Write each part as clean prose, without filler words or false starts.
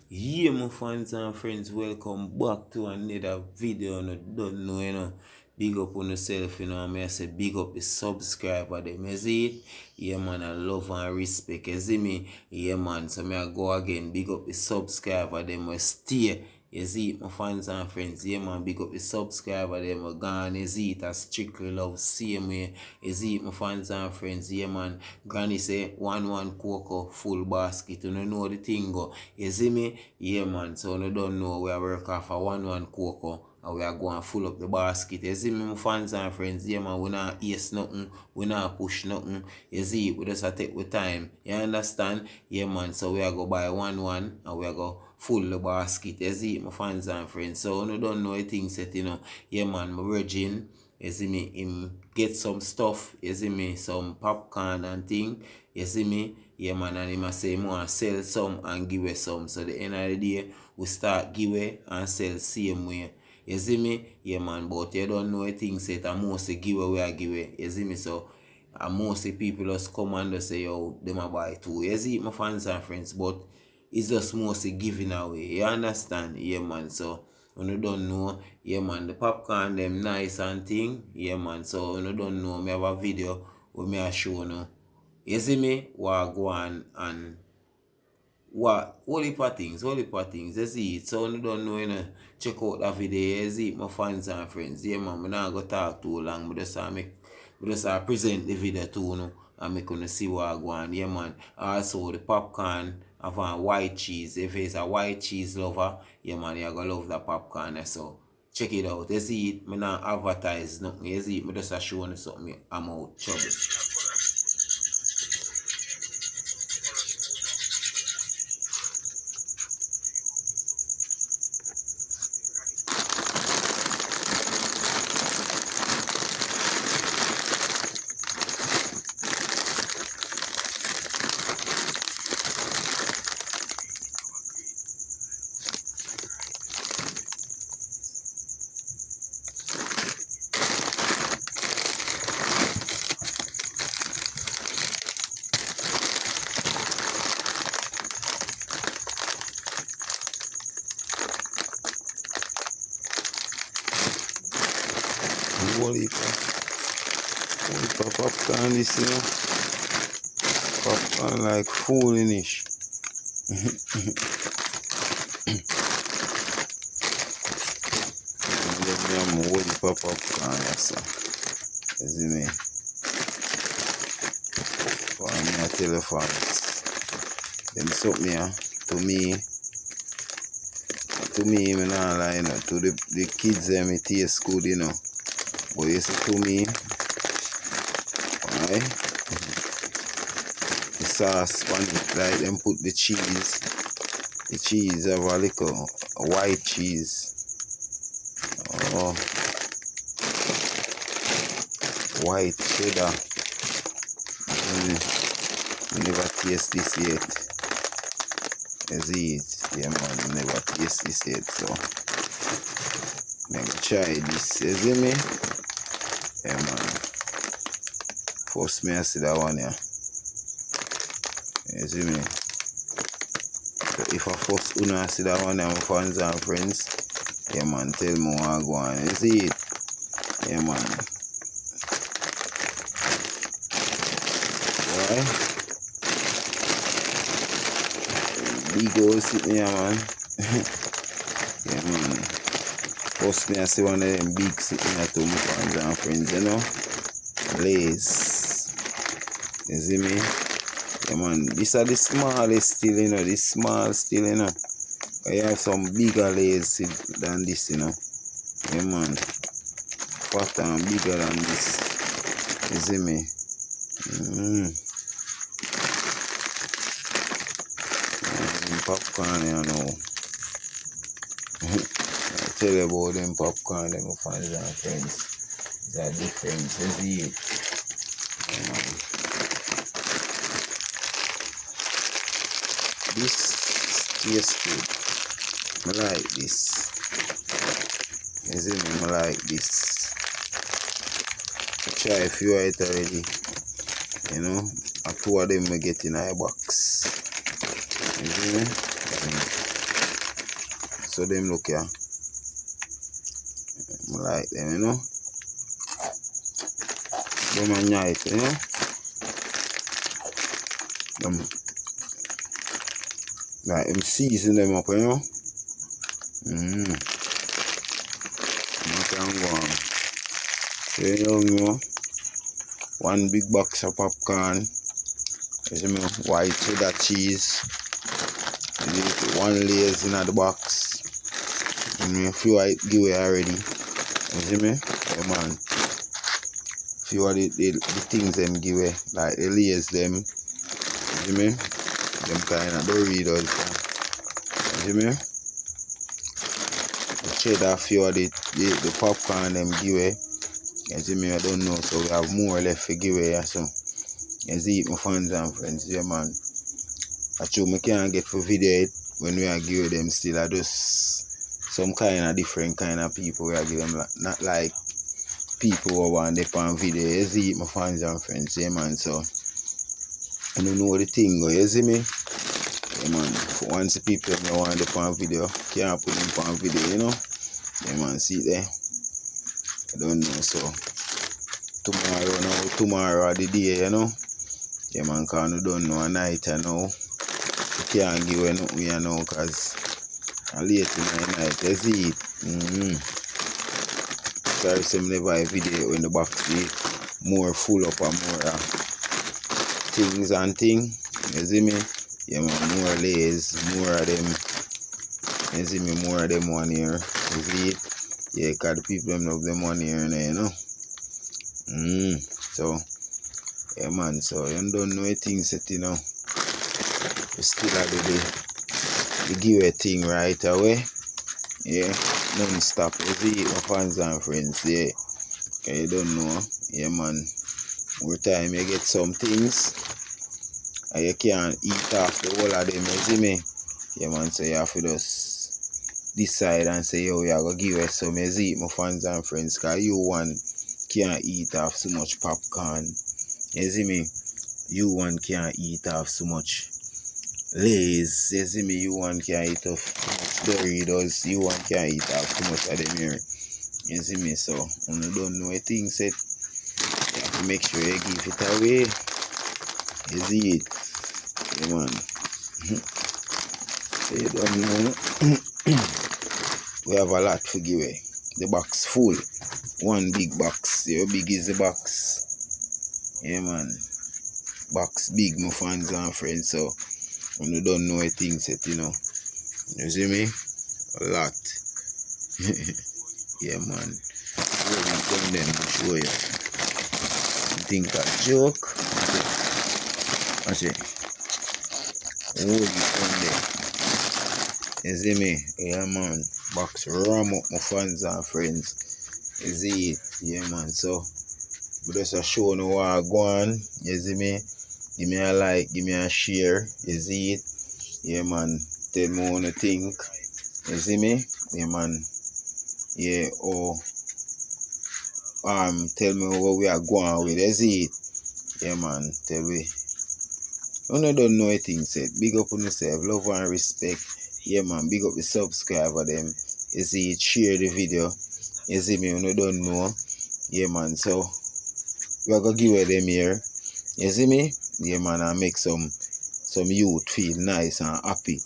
Yeah, my fans and friends, welcome back to another video. No, don't know, big up on yourself, I say big up the subscriber, them, you see it? Yeah, man, I love and respect, you see me? Yeah, man, so I go again, big up the subscriber, them, will stay. You see it, my fans and friends, yeah, man, big up the subscriber, them, will gone, you see it, as strictly love, same way. You see it, my fans and friends, yeah, man. Granny say, 1-1 cocoa, full basket, you know the thing go. You see me? Yeah, man. So you don't know we are work off a 1-1 cocoa and we are going full up the basket. You see me, my fans and friends? Yeah, man. We not ace nothing. We not push nothing. You see, we just take with time. You understand? Yeah, man. So we are go buy 1-1 and we are go full the basket. You see, my fans and friends? So you don't know the thing set, Yeah, man. My virgin. You see me, him get some stuff, you see me, some popcorn and thing, you see me, yeah, man, and him a say him want sell some and give away some. So the end of the day, we start give away and sell same way. You see me? Yeah, man, but you don't know a thing set and mostly give away or give away. You see me? So and mostly people just come and just say, yo, them a buy too. You see, my fans and friends, but it's just mostly giving away. You understand? Yeah, man. So when you don't know, yeah, man, the popcorn them nice and thing. Yeah, man. So when you don't know, me have a video where me a show now. You see me? What go on and what whole heap of things, you see it. So you don't know, check out that video, you see it, my fans and friends. Yeah, man, I not go talk too long, but just present the video to you, and make you see what go on. Yeah, man. Also the popcorn of a white cheese. If it's a white cheese lover, yeah, man, you're gonna love the popcorn. So check it out. You see it, me not advertise nothing. You see it, me just show you something. I'm out trouble. Whole heap of popcorn this, Popcorn like foolinish. Let me have a whole heap of popcorn, yes, sir. You see me? For me, I tell you fans. Them something here, to me, me not lie, to the kids, it tastes good, But you see, to me, right? The sauce on it, like them put the cheese. The cheese have a little white cheese. Oh, white cheddar. I never taste this yet. You see it? Yeah, man, never taste this yet. So, I'm gonna try this. You see me? Yeah, man. First, me I see that one here. You see me? So if I first see that one here, my fans and friends, yeah, man, tell me what I go on. You see it? Yeah, man. Why? Big old sitting here, man. Yeah, man. First, me I see one of them big sitting here to my fans and friends, Lays. You see me? Yeah, man. These are the smallest still, the small still, I have some bigger Lays than this, Yeah, man. Fatter and bigger than this. You see me? Popcorn, I tell you about them popcorn, them fans and friends. They're different, you see it? Yeah, man. This tastes good. I like this. You see me? I like this. I try a few it already. A two of them I get in a box. You see me? So them look here. I like them, you know. Them are nice, you know. Like them season them up, you know. You can go on. So you know, one big box of popcorn. You see me, white cheddar cheese. One layers in the box. A few I give away already. You see me? Yeah, man. Few of the things them give away. Like the layers them. You see me? Them kind of Doritos. You see me? The cheddar, few of the popcorn them give away. You see me? I don't know. So we have more left to give away. So you see it, my fans and friends. Yeah, man. Actually, I can't get for video it when we are give them still. I just some kind of different kind of people we are give them, not like people who want them on video. You see it, my fans and friends. Yeah, man. So I don't know the thing go. You see me? Yeah, man. Once the people that want them on video, can't put them on video, you know. Yeah, man. See it there. I don't know. So tomorrow the day, you know. Yeah, man. Cause I don't know a night, I know. You can't give away nothing here now because late in the night, you see it. Sorry, some never video in the box be more full up and more things and things. You see me? Yeah, man, more layers, more of them. You see me? More of them one here. You see it? Yeah, because the people them love them one here, you know. So, yeah, man, so you don't know a thing set, you know. We still have the giveaway thing right away. Yeah, non-stop. You see it, my fans and friends. Yeah, okay, you don't know. Yeah, man. More time you get some things and you can't eat off the whole of them. You see me? Yeah, man. So you have to just decide and say, yo, we are going to give us some. You see it, my fans and friends. Because you one can't eat off so much popcorn. You see me? You one can't eat off so much Lays. You see me? You one can't eat off too much Doritos. You one can't eat off too much of them here. You see me? So, when you don't know a thing set, you have to make sure you give it away. You see it? Yeah, man. So you don't know. We have a lot to give away. The box full. One big box. How big is the box? Yeah, man. Box big, my fans and friends. So, when you don't know a thing set, you know. You see me? A lot. Yeah, man. Where we come then, I'll show you. You think a joke? Watch it. Where we come then. You see me? Yeah, man. Box ram up, my fans and friends. You see it? Yeah, man. So, we just show you what I go on. You see me? Give me a like, give me a share. You see it? Yeah, man. Tell me what you think. You see me? Yeah, man. Yeah, tell me what we are going with. You see it? Yeah, man. Tell me. You don't know a thing said. Big up on yourself. Love and respect. Yeah, man. Big up the subscriber them. You see it? Share the video. You see me? You don't know. Yeah, man. So, we are going to give away them here. You see me? Yeah, man. I make some youth feel nice and happy.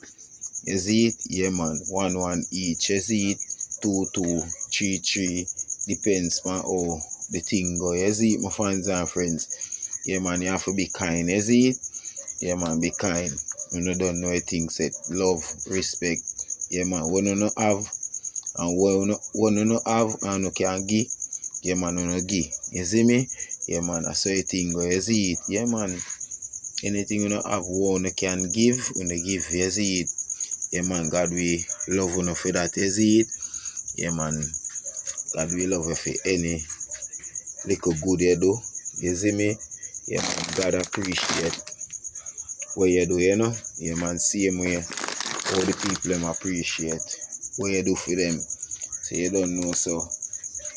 You see it? Yeah, man. 1 each. You see it? 2 3 depends on how the thing go. You see it, my fans and friends? Yeah, man, you have to be kind. You see it? Yeah, man, be kind. You don't know a thing said. Love, respect. Yeah, man, when you don't have and when you don't have and you can give, yeah, man, you don't give. You see me? Yeah, man, that's how a thing go. You see it? Yeah, man. Anything you don't have, one you can give, you give. You see it? Yeah, man, God, we love you for that. You see it? Yeah, man, God, we love you for any little good you do. You see me? Yeah, man, God appreciate what you do, you know? Yeah, man, same way all the people them appreciate what you do for them. So you don't know, so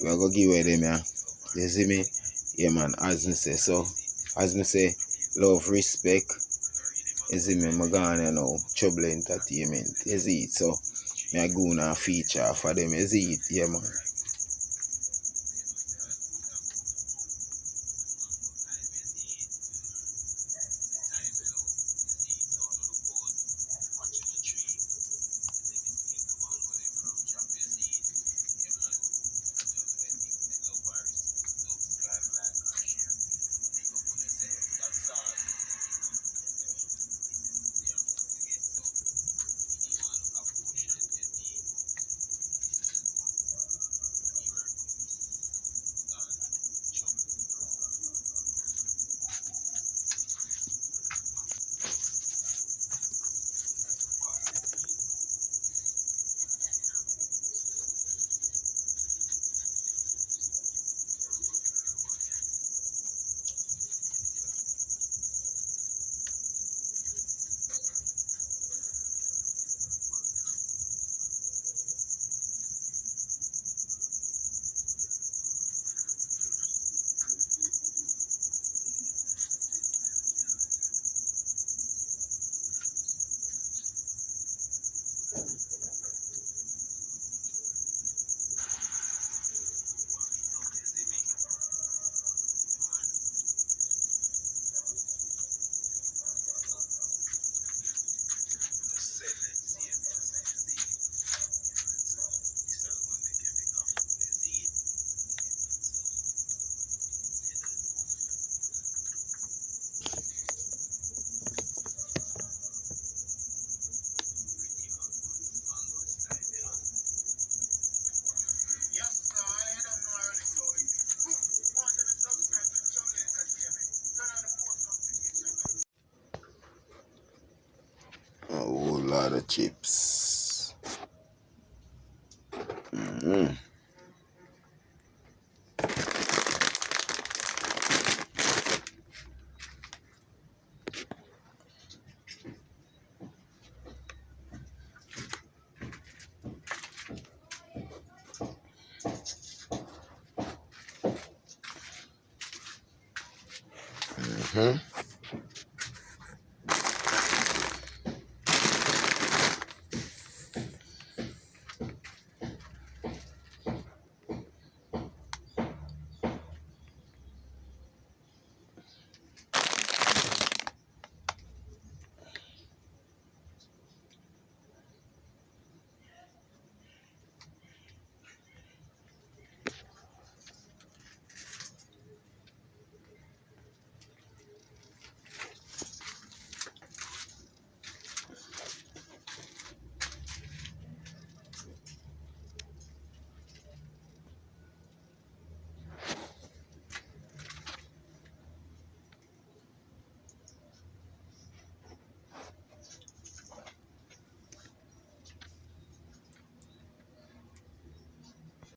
we're going to give away them, yeah. You see me? Yeah, man, as me say, so, as me say, love, respect. You see me, I'm going, you know, Trouble Entertainment. You see it? So, Me I go and feature for them, you see it, yeah man. A whole lot of chips. Mm-hmm. Mm-hmm.